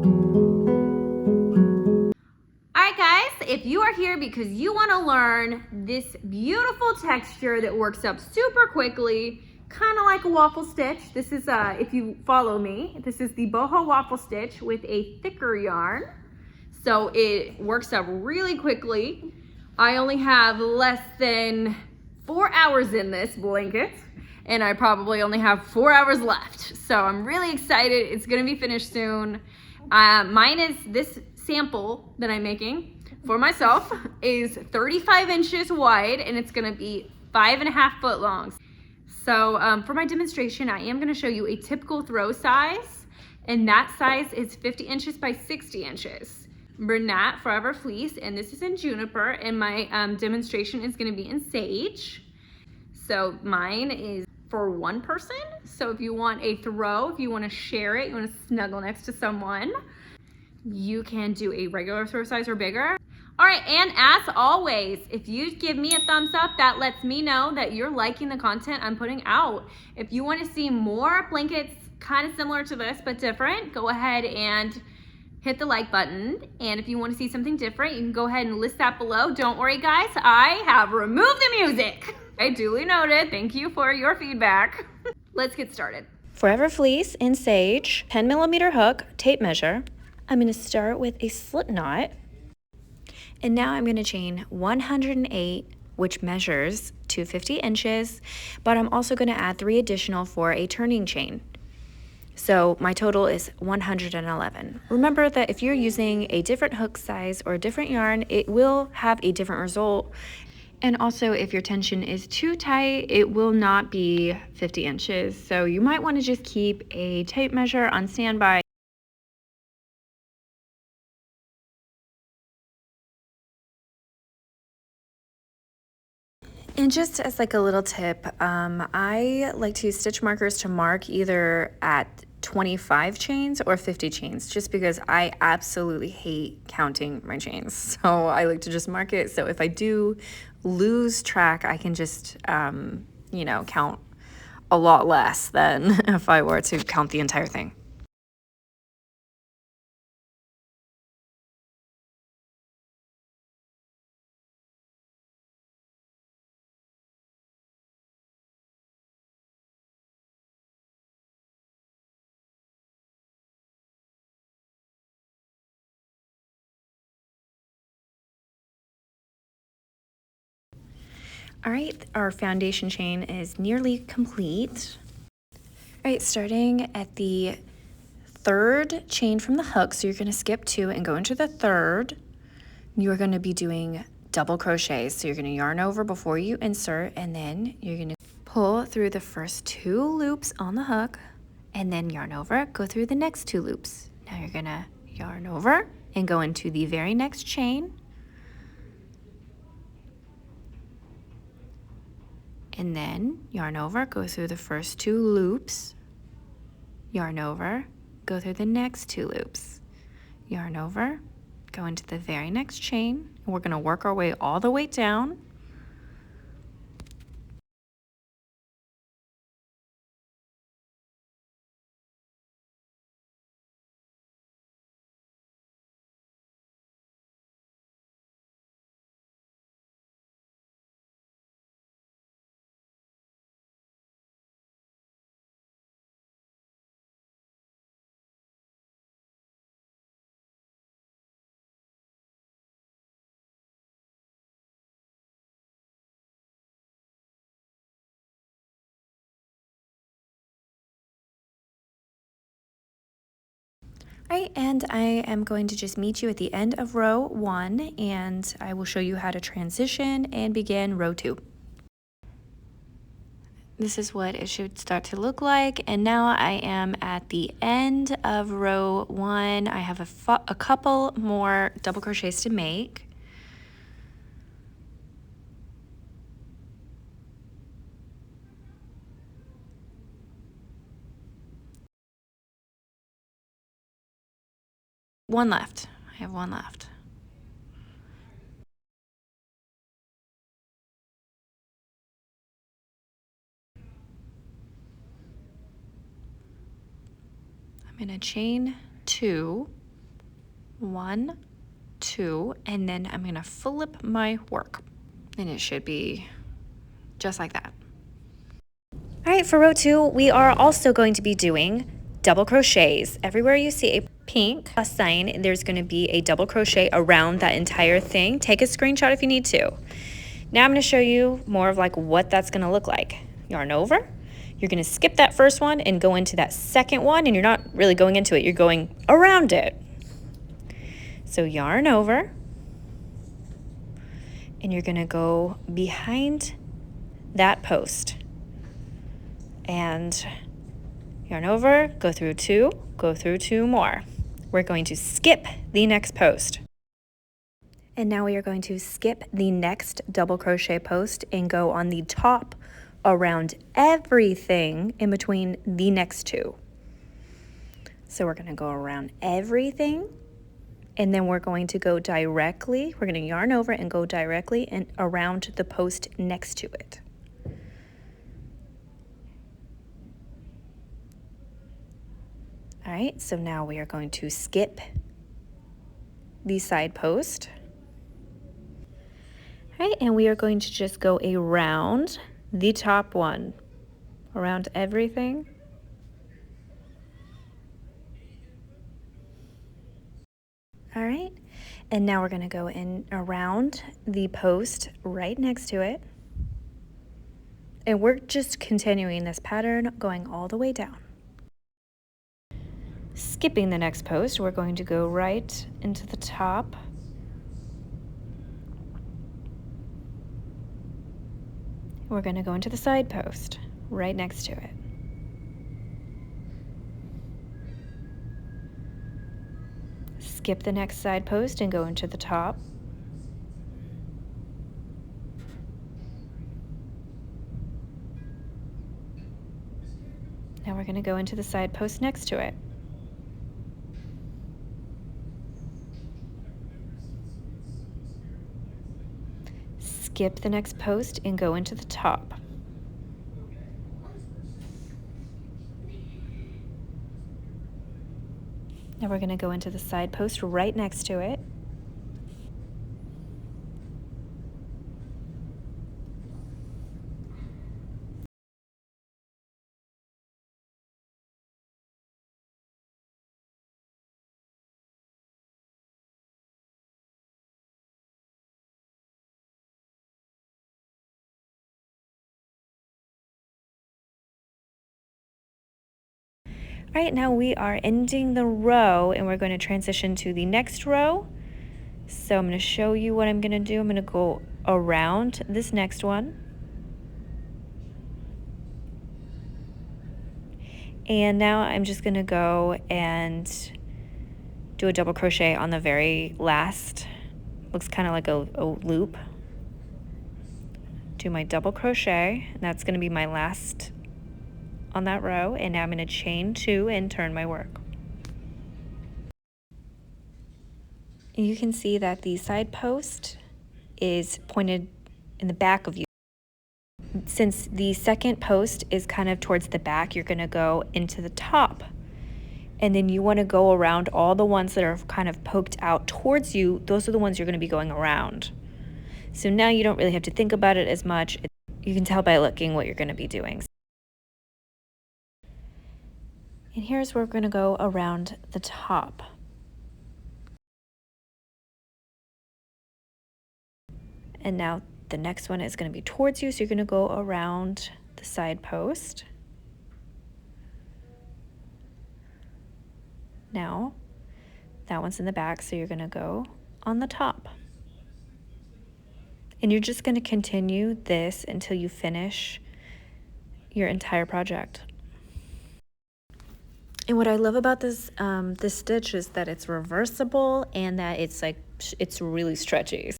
Alright guys, if you are here because you want to learn this beautiful texture that works up super quickly, kind of like a waffle stitch. This is, if you follow me, this is the boho waffle stitch with a thicker yarn. So it works up really quickly. I only have less than 4 hours in this blanket, and I probably only have 4 hours left. So I'm really excited. It's gonna be finished soon. Mine is this sample that I'm making for myself is 35 inches wide, and it's gonna be 5.5 foot long. So for my demonstration, I am gonna show you a typical throw size, and that size is 50 inches by 60 inches. Bernat Forever Fleece, and this is in juniper, and my demonstration is gonna be in sage. So mine is for one person. So if you want a throw, if you wanna share it, you wanna snuggle next to someone, you can do a regular throw size or bigger. All right, and as always, if you give me a thumbs up, that lets me know that you're liking the content I'm putting out. If you want to see more blankets kind of similar to this but different, go ahead and hit the like button. And if you want to see something different, you can go ahead and list that below. Don't worry guys, I have removed the music. I duly noted. Thank you for your feedback. Let's get started. Forever Fleece in sage, 10mm hook, tape measure. I'm going to start with a slip knot, and now I'm going to chain 108, which measures to 50 inches, but I'm also going to add 3 additional for a turning chain. So my total is 111. Remember that if you're using a different hook size or a different yarn, it will have a different result. And also, if your tension is too tight, it will not be 50 inches. So you might want to just keep a tape measure on standby. And just as like a little tip, I like to use stitch markers to mark either at 25 chains or 50 chains, just because I absolutely hate counting my chains. So I like to just mark it. So if I do lose track, I can just, count a lot less than if I were to count the entire thing. All right, our foundation chain is nearly complete. All right, starting at the third chain from the hook, so you're going to skip 2 and go into the third. You are going to be doing double crochets. So you're going to yarn over before you insert, and then you're going to pull through the first 2 loops on the hook, and then yarn over, go through the next 2 loops. Now you're going to yarn over and go into the very next chain, and then yarn over, go through the first 2 loops, yarn over, go through the next 2 loops, yarn over, go into the very next chain, and we're going to work our way all the way down. All right, and I am going to just meet you at the end of row 1, and I will show you how to transition and begin row 2. This is what it should start to look like, and now I am at the end of row 1. I have a couple more double crochets to make. One left. I have one left. I'm going to chain 2, 1, 2, and then I'm gonna flip my work. And it should be just like that. All right, for row 2, we are also going to be doing double crochets. Everywhere you see a pink sign, there's gonna be a double crochet around that entire thing. Take a screenshot if you need to. Now I'm gonna show you more of like what that's gonna look like. Yarn over, you're gonna skip that first one and go into that second one, and you're not really going into it, you're going around it. So yarn over, and you're gonna go behind that post. And yarn over, go through 2, go through 2 more. We're going to skip the next post. And now we are going to skip the next double crochet post and go on the top around everything in between the next 2. So we're going to go around everything, and then we're going to go directly, we're going to yarn over and go directly and around the post next to it. All right, so now we are going to skip the side post. All right, and we are going to just go around the top one, around everything. All right, and now we're going to go in around the post right next to it. And we're just continuing this pattern going all the way down. Skipping the next post, we're going to go right into the top. We're going to go into the side post right next to it. Skip the next side post and go into the top. Now we're going to go into the side post next to it. Skip the next post and go into the top. Now we're going to go into the side post right next to it. All right, now we are ending the row and we're going to transition to the next row. So I'm going to show you what I'm going to do. I'm going to go around this next one. And now I'm just going to go and do a double crochet on the very last. Looks kind of like a loop. Do my double crochet, and that's going to be my last on that row. And now I'm going to chain 2 and turn my work. You can see that the side post is pointed in the back of you. Since the second post is kind of towards the back, you're going to go into the top. And then you want to go around all the ones that are kind of poked out towards you. Those are the ones you're going to be going around. So now you don't really have to think about it as much. You can tell by looking what you're going to be doing. And here's where we're going to go around the top. And now the next one is going to be towards you, so you're going to go around the side post. Now, that one's in the back, so you're going to go on the top. And you're just going to continue this until you finish your entire project. And what I love about this this stitch is that it's reversible and that it's really stretchy.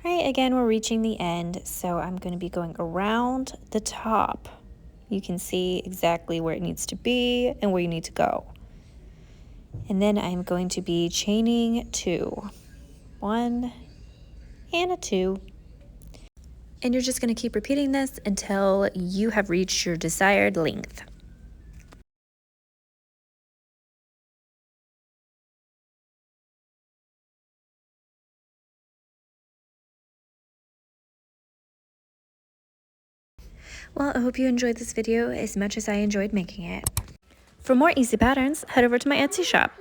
All right, again, we're reaching the end, so I'm going to be going around the top. You can see exactly where it needs to be and where you need to go. And then I'm going to be chaining 2. 1 and a 2. And you're just going to keep repeating this until you have reached your desired length. Well, I hope you enjoyed this video as much as I enjoyed making it. For more easy patterns, head over to my Etsy shop.